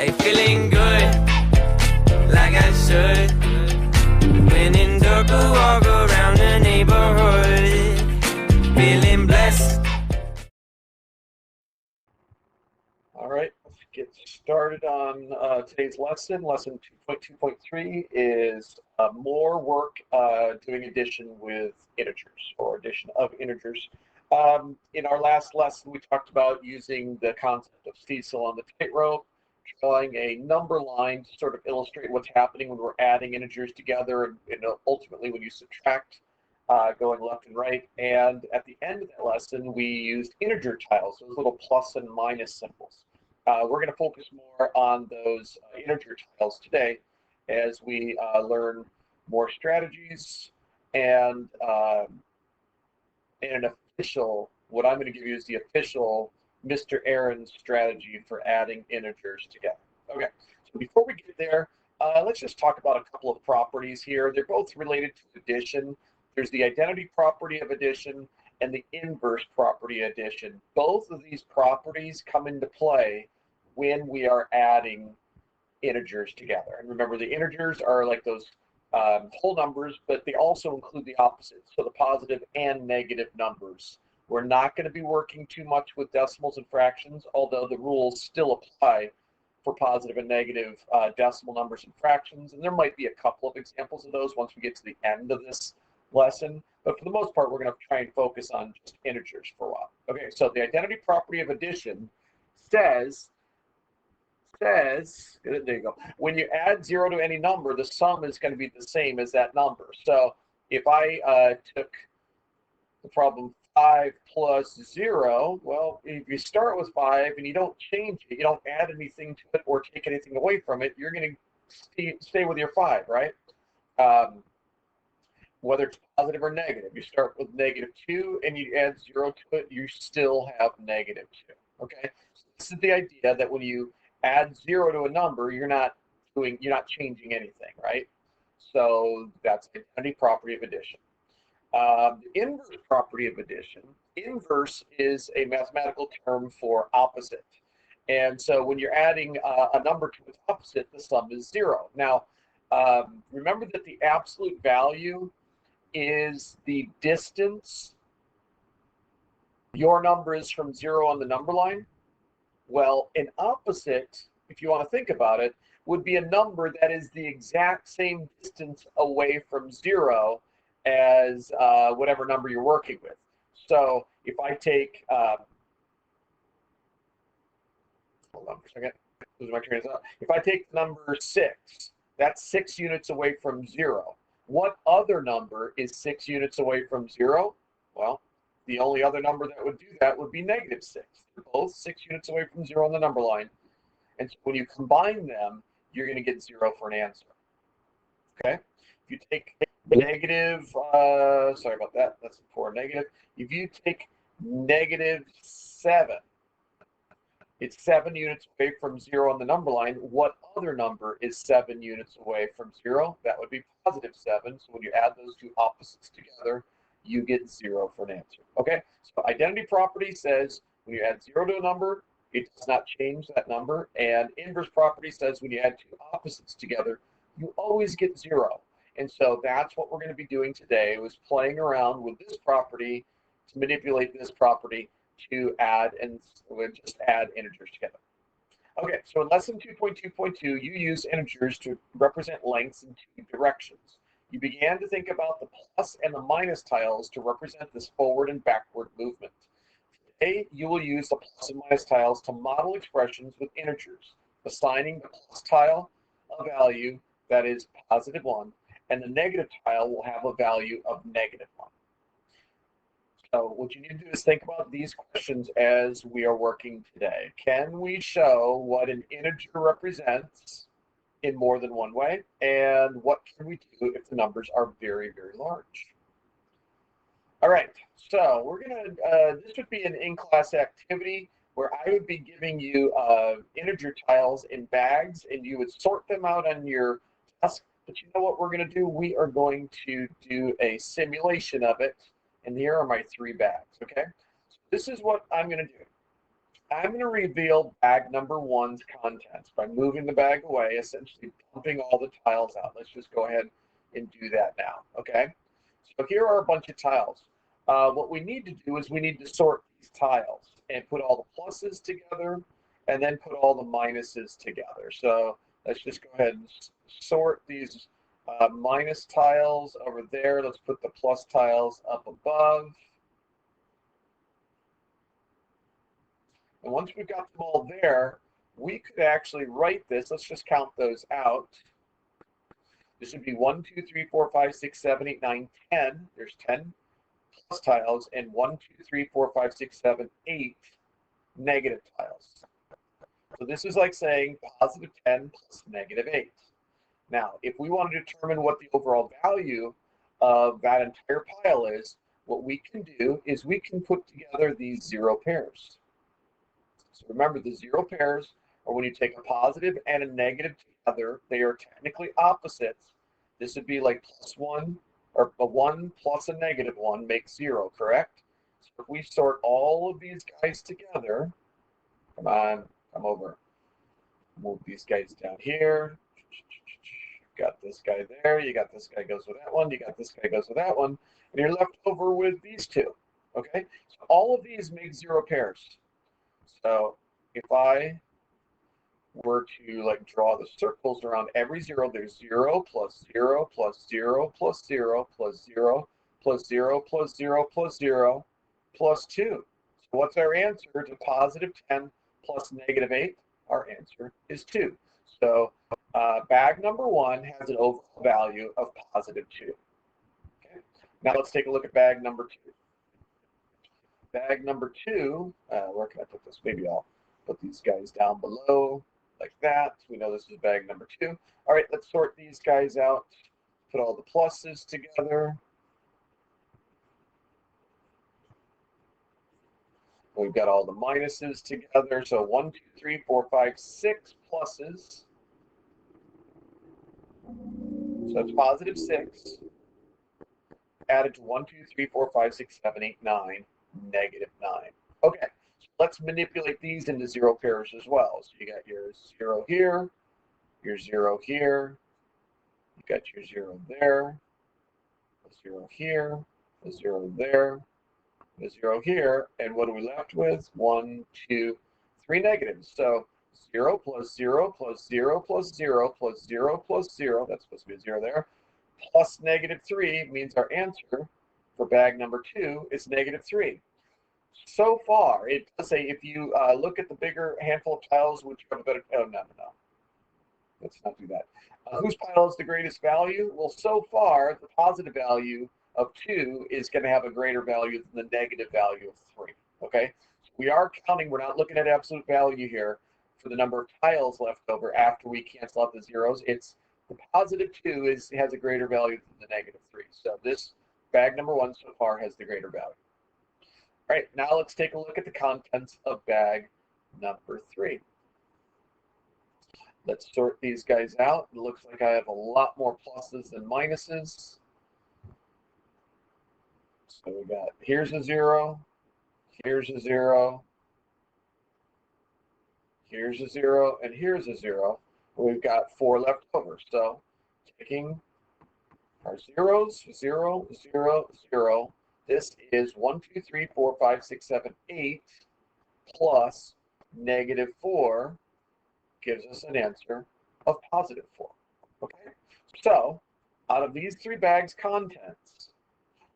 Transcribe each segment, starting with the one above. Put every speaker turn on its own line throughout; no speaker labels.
Hey, feeling good, like I should. When in dark, walk around the neighborhood, feeling blessed.
All right, let's get started on today's lesson. Lesson 2.2.3 is more work doing addition with integers, or addition of integers. In our last lesson, we talked about using the concept of Cecil on the tightrope, drawing a number line to sort of illustrate what's happening when we're adding integers together, and ultimately when you subtract, going left and right. And at the end of that lesson, we used integer tiles, those little plus and minus symbols. We're going to focus more on those integer tiles today as we learn more strategies and an official, what I'm going to give you is the official Mr. Aaron's strategy for adding integers together. Okay, so before we get there, let's just talk about a couple of properties here. They're both related to addition. There's the identity property of addition and the inverse property of addition. Both of these properties come into play when we are adding integers together. And remember, the integers are like those whole numbers, but they also include the opposites, so the positive and negative numbers. We're not going to be working too much with decimals and fractions, although the rules still apply for positive and negative decimal numbers and fractions. And there might be a couple of examples of those once we get to the end of this lesson. But for the most part, we're going to try and focus on just integers for a while. Okay, so the identity property of addition says, there you go, when you add 0 to any number, the sum is going to be the same as that number. So if I took the problem 5 plus 0, well, if you start with 5 and you don't change it, you don't add anything to it or take anything away from it, you're going to stay with your 5, right? Whether it's positive or negative, you start with -2 and you add 0 to it, you still have -2. Okay, so this is the idea that when you add 0 to a number, you're not changing anything, right? So that's the identity property of addition. The inverse property of addition, inverse is a mathematical term for opposite. And so when you're adding a number to its opposite, the sum is 0. Now, remember that the absolute value is the distance your number is from 0 on the number line. Well, an opposite, if you want to think about it, would be a number that is the exact same distance away from 0 as whatever number you're working with. So if I take, hold on for a second, lose my train of thought. If I take the number 6, that's 6 units away from 0. What other number is 6 units away from 0? Well, the only other number that would do that would be -6. They're both 6 units away from 0 on the number line. And so when you combine them, you're going to get 0 for an answer. Okay? If you take negative, sorry about that, that's for negative. If you take -7, it's 7 units away from 0 on the number line. What other number is 7 units away from 0? That would be +7. So when you add those two opposites together, you get 0 for an answer. Okay, so identity property says when you add 0 to a number, it does not change that number. And inverse property says when you add two opposites together, you always get 0. And so that's what we're going to be doing today, was playing around with this property to manipulate this property to add, and we'll just add integers together. Okay, so in lesson 2.2.2, you use integers to represent lengths in two directions. You began to think about the plus and the minus tiles to represent this forward and backward movement. Today, you will use the plus and minus tiles to model expressions with integers, assigning the plus tile a value that is +1, and the negative tile will have a value of -1. So what you need to do is think about these questions as we are working today. Can we show what an integer represents in more than one way? And what can we do if the numbers are very, very large? All right, so we're gonna, this would be an in-class activity where I would be giving you integer tiles in bags, and you would sort them out on your desk. But you know what we're gonna do? We are going to do a simulation of it. And here are my 3 bags, okay? So this is what I'm going to do. I'm going to reveal bag number 1's contents by moving the bag away, essentially dumping all the tiles out. Let's just go ahead and do that now, okay? So here are a bunch of tiles. What we need to do is we need to sort these tiles and put all the pluses together and then put all the minuses together. So let's just go ahead and sort these minus tiles over there. Let's put the plus tiles up above. And once we've got them all there, we could actually write this. Let's just count those out. This would be 1, 2, 3, 4, 5, 6, 7, 8, 9, 10. There's 10 plus tiles, and 1, 2, 3, 4, 5, 6, 7, 8 negative tiles. So this is like saying positive 10 plus negative 8. Now, if we want to determine what the overall value of that entire pile is, what we can do is we can put together these 0 pairs. So remember, the 0 pairs are when you take a positive and a negative together. They are technically opposites. This would be like +1, or a 1 plus a negative 1 makes 0, correct? So if we sort all of these guys together, come on, come over. Move these guys down here. Got this guy there. You got this guy goes with that one. You got this guy goes with that one. And you're left over with these two. Okay? So all of these make 0 pairs. So if I were to like draw the circles around every 0, there's 0 plus 0 plus 0 plus 0 plus 0 plus 0 plus 0 plus 0 plus 2. So what's our answer to positive 10 plus negative 8? Our answer is 2. So bag number 1 has an overall value of positive 2. Okay. Now let's take a look at bag number 2. Bag number 2, where can I put this? Maybe I'll put these guys down below like that. We know this is bag number 2. All right, let's sort these guys out. Put all the pluses together. We've got all the minuses together. So 1, 2, 3, 4, 5, 6 pluses. So that's positive 6. Added to 1, 2, 3, 4, 5, 6, 7, 8, 9, negative 9. Okay, so let's manipulate these into 0 pairs as well. So you got your 0 here, your 0 here, you got your 0 there, a 0 here, a 0 there, a 0 here, and what are we left with? 1, 2, 3 negatives. So 0 plus 0 plus 0 plus 0 plus 0 plus 0, that's supposed to be a 0 there, plus negative 3 means our answer for bag number 2 is negative 3. So far, it does say if you look at the bigger handful of tiles, which have a better, oh, no. Let's not do that. Whose pile is the greatest value? Well, so far, the positive value of 2 is going to have a greater value than the negative value of 3, okay? So we are counting, we're not looking at absolute value here for the number of tiles left over after we cancel out the zeros. It's the positive 2 has a greater value than the negative 3. So this bag number 1 so far has the greater value. All right, now let's take a look at the contents of bag number 3. Let's sort these guys out. It looks like I have a lot more pluses than minuses. So we got, here's a 0, here's a 0, here's a 0, and here's a 0. We've got 4 left over. So taking our zeros, 0, 0, 0, this is 1, 2, 3, 4, 5, 6, 7, 8 plus negative 4 gives us an answer of positive 4. Okay, so out of these 3 bags' contents,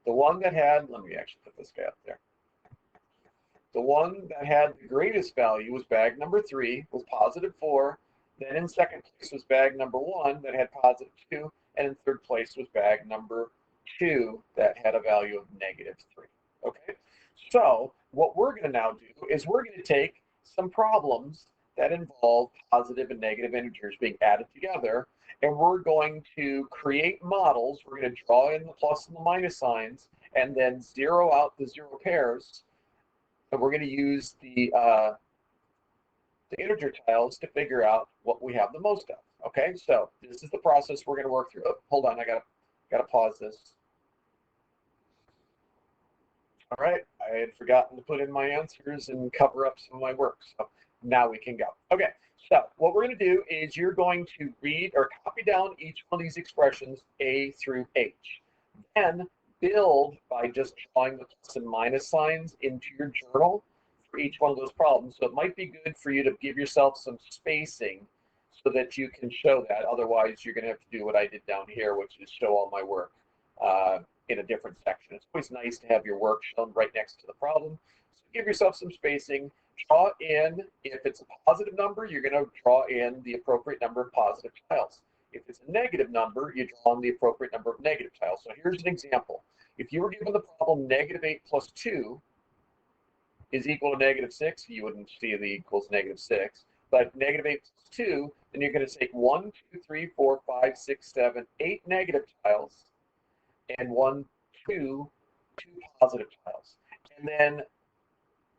the one that had, let me actually put this guy up there. The one that had the greatest value was bag number 3 with positive 4. Then in second place was bag number 1 that had positive 2. And in third place was bag number 2 that had a value of negative 3. Okay, so what we're going to now do is we're going to take some problems that involve positive and negative integers being added together, and we're going to create models. We're going to draw in the plus and the minus signs and then zero out the 0 pairs, and we're going to use the integer tiles to figure out what we have the most of. Okay, so this is the process we're going to work through. Oh, hold on, I gotta pause this. All right, I had forgotten to put in my answers and cover up some of my work, so now we can go. Okay, so what we're going to do is you're going to read or copy down each one of these expressions, A through H. Then build by just drawing the plus and minus signs into your journal for each one of those problems. So it might be good for you to give yourself some spacing so that you can show that. Otherwise, you're going to have to do what I did down here, which is show all my work in a different section. It's always nice to have your work shown right next to the problem. So give yourself some spacing. Draw in, if it's a positive number, you're going to draw in the appropriate number of positive tiles. If it's a negative number, you draw in the appropriate number of negative tiles. So here's an example. If you were given the problem -8 plus 2 is equal to -6, you wouldn't see the equals -6. But -8 plus 2, then you're going to take 1, 2, 3, 4, 5, 6, 7, 8 negative tiles, and 1, 2 positive tiles. And then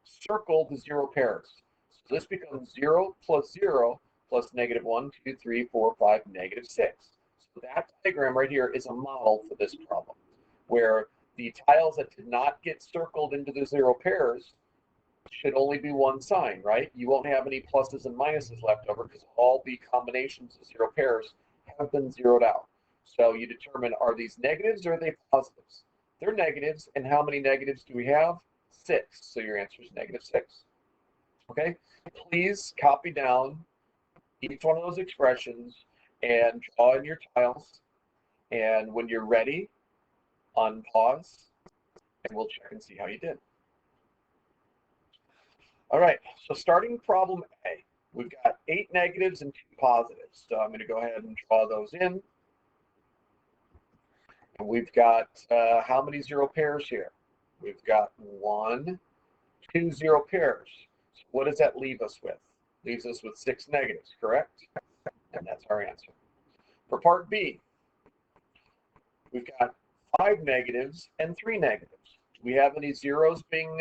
circle the 0 pairs. So this becomes 0 plus 0 plus -1, 2, 3, 4, 5, -6. So that diagram right here is a model for this problem, where the tiles that did not get circled into the 0 pairs should only be one sign, right? You won't have any pluses and minuses left over because all the combinations of 0 pairs have been zeroed out. So you determine, are these negatives or are they positives? They're negatives, and how many negatives do we have? 6. So your answer is -6. Okay? Please copy down each one of those expressions and draw in your tiles. And when you're ready, unpause, and we'll check and see how you did. All right, so starting problem A, we've got 8 negatives and 2 positives. So I'm going to go ahead and draw those in. And we've got how many 0 pairs here? We've got 1, 2 0 pairs. So what does that leave us with? Leaves us with 6 negatives, correct? And that's our answer. For part B, we've got 5 negatives and 3 negatives. Do we have any zeros being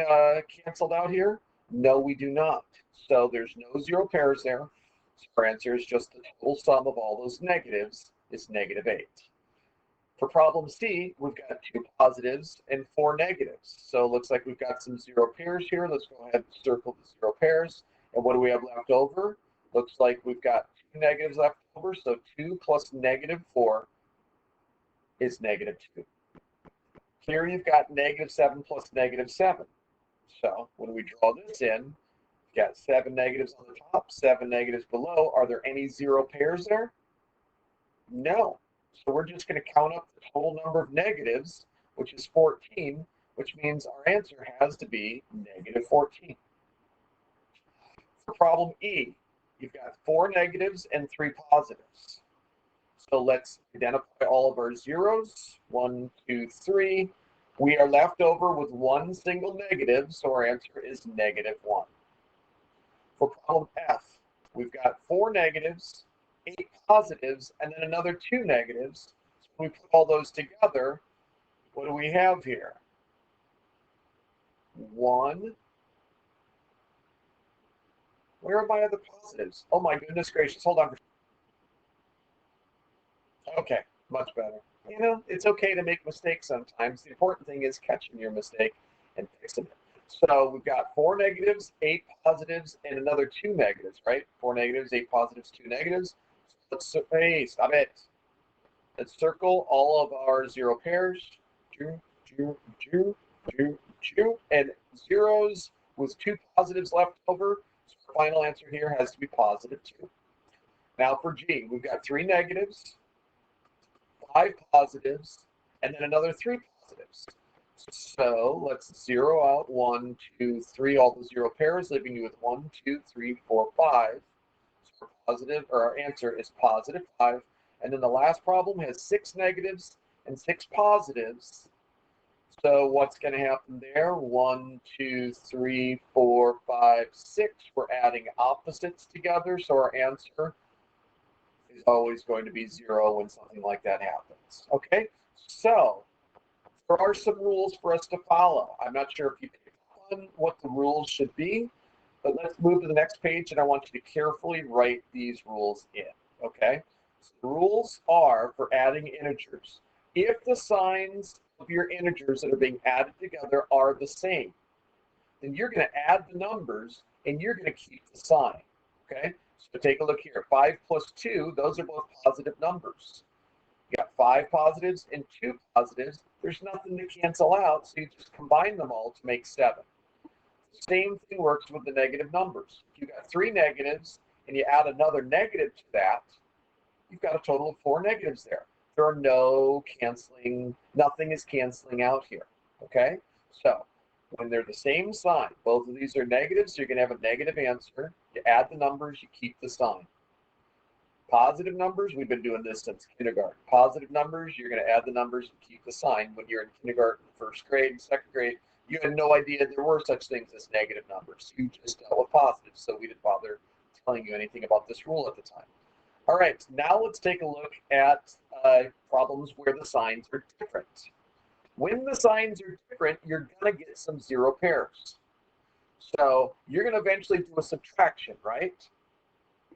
canceled out here? No, we do not. So there's no 0 pairs there. So our answer is just the total sum of all those negatives is -8. For problem C, we've got 2 positives and 4 negatives. So it looks like we've got some 0 pairs here. Let's go ahead and circle the 0 pairs. And what do we have left over? Looks like we've got 2 negatives left over. So 2 plus -4 is -2. Here you've got -7 plus -7. So when we draw this in, we've got 7 negatives on the top, 7 negatives below. Are there any 0 pairs there? No. So we're just going to count up the total number of negatives, which is 14, which means our answer has to be -14. For problem E, you've got 4 negatives and 3 positives. So let's identify all of our zeros. 1, 2, 3. We are left over with 1 single negative, so our answer is -1. For problem F, we've got 4 negatives, 8 positives, and then another 2 negatives. So when we put all those together, what do we have here? 1. Where are my other positives? Oh my goodness gracious, hold on. Okay, much better. You know, it's okay to make mistakes sometimes. The important thing is catching your mistake and fixing it. So we've got 4 negatives, 8 positives, and another 2 negatives, right? 4 negatives, 8 positives, 2 negatives. So hey, stop it. Let's circle all of our 0 pairs. And zeros with 2 positives left over. So our final answer here has to be +2. Now for G, we've got 3 negatives, 5 positives, and then another 3 positives. So let's zero out 1, 2, 3, all the 0 pairs, leaving you with 1, 2, 3, 4, 5. So our answer is +5. And then the last problem has 6 negatives and 6 positives. So what's going to happen there? 1, 2, 3, 4, 5, 6. We're adding opposites together, so our answer is always going to be 0 when something like that happens. Okay, so there are some rules for us to follow. I'm not sure if you picked up on what the rules should be, but let's move to the next page, and I want you to carefully write these rules in. Okay, so the rules are for adding integers. If the signs of your integers that are being added together are the same, then you're going to add the numbers and you're going to keep the sign. Okay, so take a look here. 5 plus 2, those are both positive numbers. You got 5 positives and 2 positives. There's nothing to cancel out, so you just combine them all to make 7. The same thing works with the negative numbers. If you got 3 negatives and you add another negative to that, you've got a total of 4 negatives there. There are no canceling, nothing is canceling out here. Okay, so when they're the same sign, both of these are negatives, so you're going to have a negative answer. You add the numbers, you keep the sign. Positive numbers, we've been doing this since kindergarten. Positive numbers, you're going to add the numbers and keep the sign. When you're in kindergarten, first grade, and second grade, you had no idea there were such things as negative numbers. You just dealt with positives, so we didn't bother telling you anything about this rule at the time. All right, now let's take a look at problems where the signs are different. When the signs are different, you're going to get some zero pairs. So you're going to eventually do a subtraction, right?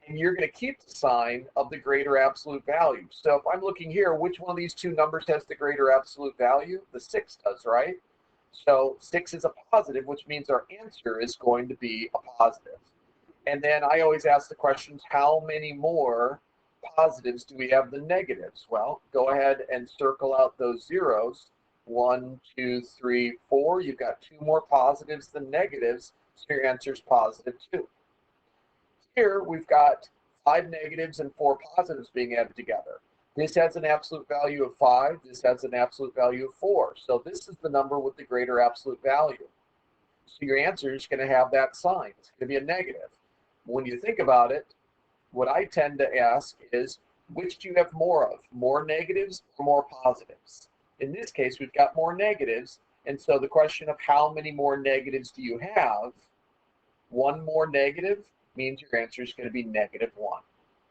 And you're going to keep the sign of the greater absolute value. So if I'm looking here, which one of these two numbers has the greater absolute value? The 6 does, right? So 6 is a positive, which means our answer is going to be a positive. And then I always ask the questions, how many more positives do we have than negatives? Well, go ahead and circle out those zeros. 1, 2, 3, 4. You've got 2 more positives than negatives, so your answer is positive 2. Here we've got 5 negatives and 4 positives being added together. This has an absolute value of 5. This has an absolute value of 4. So this is the number with the greater absolute value. So your answer is going to have that sign. It's going to be a negative. When you think about it, what I tend to ask is, which do you have more of? More negatives or more positives? In this case, we've got more negatives. And so the question of how many more negatives do you have? 1 more negative means your answer is going to be -1.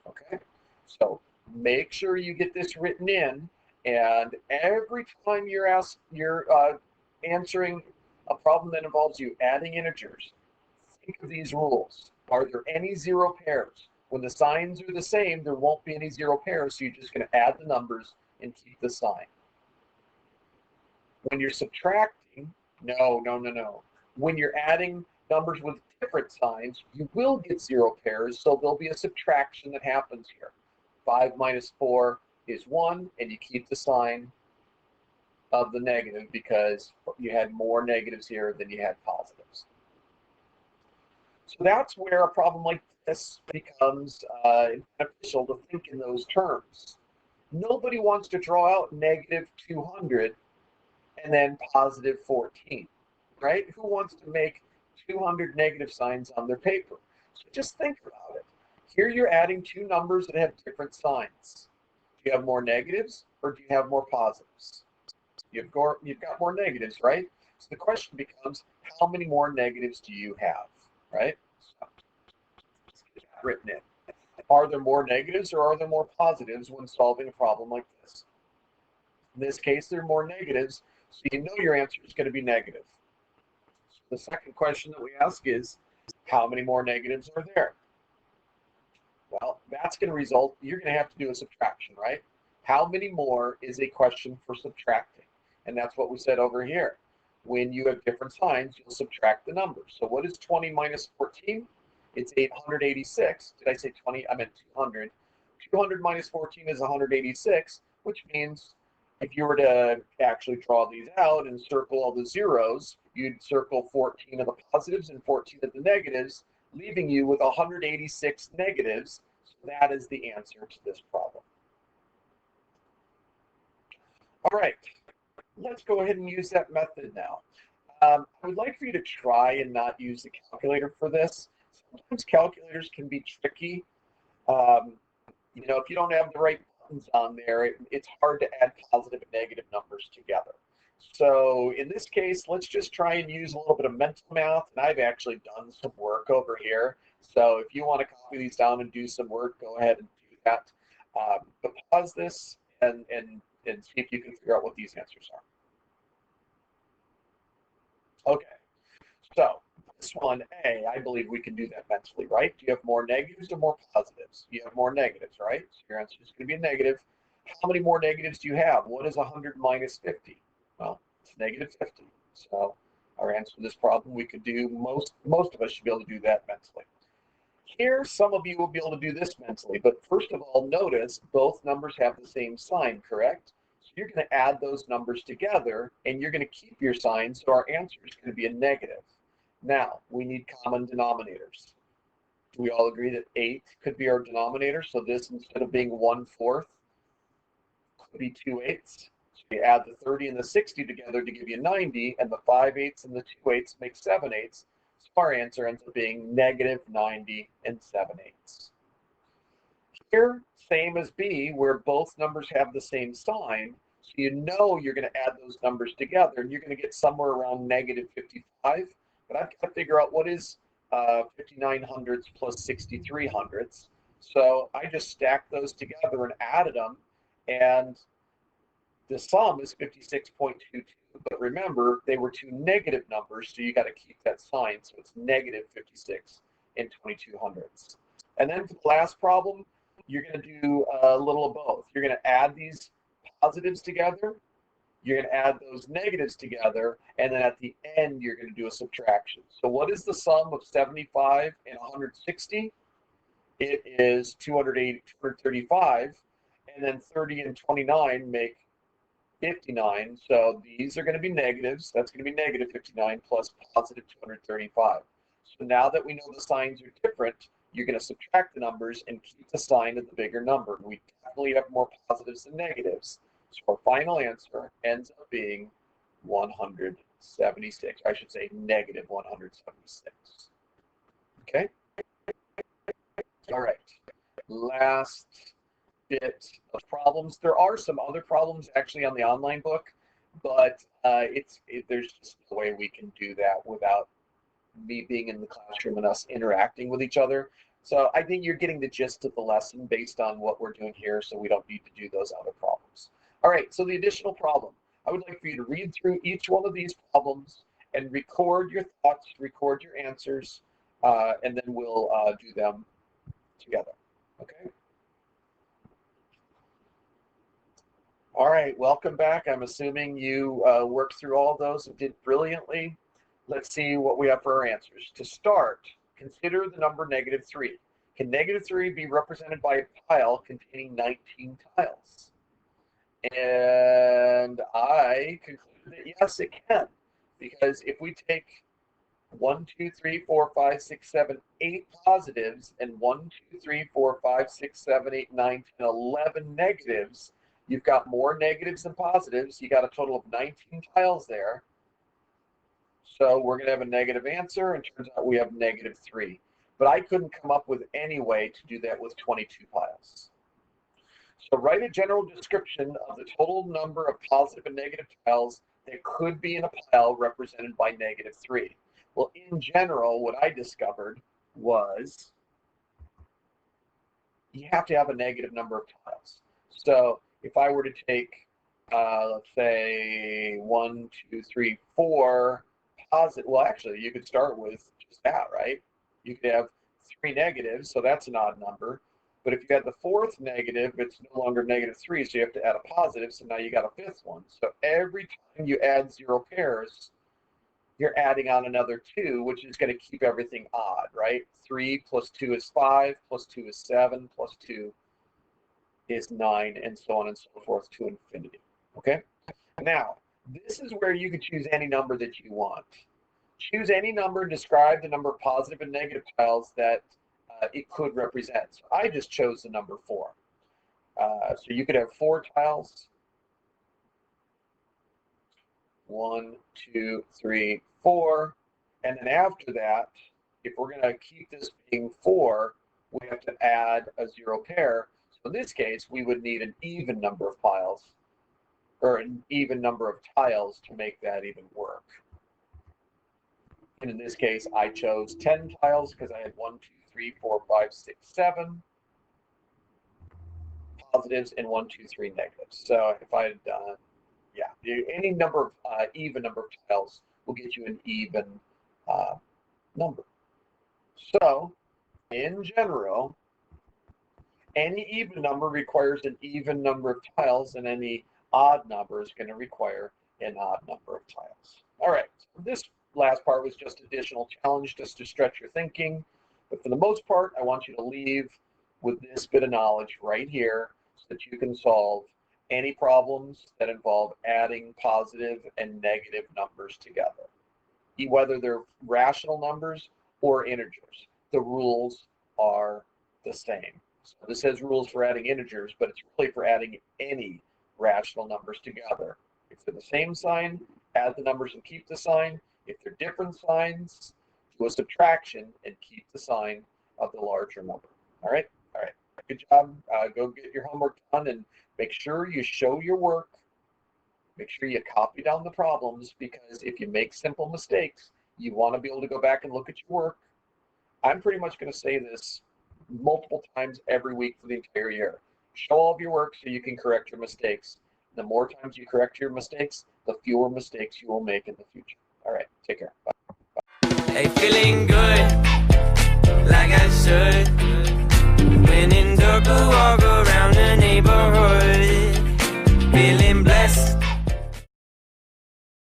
Okay, so make sure you get this written in, and every time you're answering a problem that involves you adding integers, think of these rules. Are there any zero pairs? When the signs are the same, there won't be any zero pairs, so you're just going to add the numbers and keep the sign. When you're subtracting, no. When you're adding numbers with different signs, you will get zero pairs, so there'll be a subtraction that happens here. 5 minus 4 is 1, and you keep the sign of the negative because you had more negatives here than you had positives. So that's where a problem like this becomes beneficial to think in those terms. Nobody wants to draw out -200 and then +14, right? Who wants to make 200 negative signs on their paper? So just think about it. Here you're adding 2 numbers that have different signs. Do you have more negatives or do you have more positives? You've got more negatives, right? So the question becomes, how many more negatives do you have, right? So let's get that written in. Are there more negatives or are there more positives when solving a problem like this? In this case, there are more negatives, so you know your answer is going to be negative. So the second question that we ask is, how many more negatives are there? Well, that's going to result, you're going to have to do a subtraction, right? How many more is a question for subtracting? And that's what we said over here. When you have different signs, you'll subtract the numbers. So what is 20 minus 14? It's 886. Did I say 20? I meant 200. 200 minus 14 is 186, which means if you were to actually draw these out and circle all the zeros, you'd circle 14 of the positives and 14 of the negatives, leaving you with 186 negatives. So that is the answer to this problem. All right, let's go ahead and use that method now. I would like for you to try and not use the calculator for this. Sometimes calculators can be tricky. You know, if you don't have the right buttons on there, it's hard to add positive and negative numbers together. So in this case, let's just try and use a little bit of mental math. And I've actually done some work over here. So if you want to copy these down and do some work, go ahead and do that. But pause this and see if you can figure out what these answers are. Okay, so this one, A, I believe we can do that mentally, right? Do you have more negatives or more positives? You have more negatives, right? So your answer is going to be a negative. How many more negatives do you have? What is 100 minus 50? Well, it's negative 50. So our answer to this problem, we could do, most of us should be able to do that mentally. Here, some of you will be able to do this mentally, but first of all, notice both numbers have the same sign, correct? So you're going to add those numbers together, and you're going to keep your sign, so our answer is going to be a negative. Now, we need common denominators. Do we all agree that 8 could be our denominator? So this, instead of being 1/4, could be 2/8. So you add the 30 and the 60 together to give you 90, and the 5/8 and the 2/8 make 7/8. So our answer ends up being negative 90 and 7/8. Here, same as B, where both numbers have the same sign, so you know you're going to add those numbers together, and you're going to get somewhere around negative 55. But I've got to figure out what is 59 hundredths plus 63 hundredths. So I just stacked those together and added them, and the sum is 56.22. But remember, they were two negative numbers, so you got to keep that sign. So it's negative 56 and 22 hundredths. And then for the last problem, you're going to do a little of both. You're going to add these positives together, you're going to add those negatives together, and then at the end, you're going to do a subtraction. So what is the sum of 75 and 160? It is 280, 235, and then 30 and 29 make 59. So these are going to be negatives. That's going to be negative 59 plus positive 235. So now that we know the signs are different, you're going to subtract the numbers and keep the sign of the bigger number. We definitely have more positives than negatives. So our final answer ends up being 176. I should say negative 176. Okay? All right. Last bit of problems. There are some other problems actually on the online book, but there's just no way we can do that without me being in the classroom and us interacting with each other. So I think you're getting the gist of the lesson based on what we're doing here, so we don't need to do those other problems. All right, so the additional problem. I would like for you to read through each one of these problems and record your thoughts, record your answers, and then we'll do them together, okay? All right, welcome back. I'm assuming you worked through all those and did brilliantly. Let's see what we have for our answers. To start, consider the number -3. Can -3 be represented by a pile containing 19 tiles? And I concluded that yes, it can. Because if we take 1, 2, 3, 4, 5, 6, 7, 8 positives and 1, 2, 3, 4, 5, 6, 7, 8, 9, 10, 11 negatives, you've got more negatives than positives. You got a total of 19 tiles there. So we're going to have a negative answer, and turns out we have -3. But I couldn't come up with any way to do that with 22 piles. So write a general description of the total number of positive and negative tiles that could be in a pile represented by -3. Well, in general, what I discovered was you have to have a negative number of tiles. So if I were to take, let's say 1, 2, 3, 4 positive, well, actually, you could start with just that, right? You could have 3 negatives, so that's an odd number. But if you had the 4th negative, it's no longer -3, so you have to add a positive, so now you got a 5th one. So every time you add 0 pairs, you're adding on another 2, which is going to keep everything odd, right? 3 plus 2 is 5, plus 2 is 7, plus 2 is 9, and so on and so forth to infinity, okay? Now, this is where you could choose any number that you want. Choose any number and describe the number of positive and negative tiles that it could represent. So I just chose the number 4. So you could have 4 tiles. 1, 2, 3, 4. And then after that, if we're going to keep this being 4, we have to add a 0 pair. So in this case, we would need an even number of piles, or an even number of tiles to make that even work. And in this case, I chose 10 tiles because I had 1, 2, 3, 4, 5, 6, 7 positives and 1, 2, 3 negatives. So if I had done, any number of even number of tiles will get you an even number. So in general, any even number requires an even number of tiles, and any odd number is going to require an odd number of tiles. All right, so this last part was just additional challenge just to stretch your thinking. But for the most part, I want you to leave with this bit of knowledge right here so that you can solve any problems that involve adding positive and negative numbers together, whether they're rational numbers or integers. The rules are the same. So this has rules for adding integers, but it's really for adding any rational numbers together. If they're the same sign, add the numbers and keep the sign. If they're different signs, do a subtraction and keep the sign of the larger number. All right? All right. Good job. Go get your homework done and make sure you show your work. Make sure you copy down the problems, because if you make simple mistakes, you want to be able to go back and look at your work. I'm pretty much going to say this multiple times every week for the entire year. Show all of your work so you can correct your mistakes. The more times you correct your mistakes, the fewer mistakes you will make in the future. All right, take care. Bye.
Hey, feeling good, like I should. When in dark, walk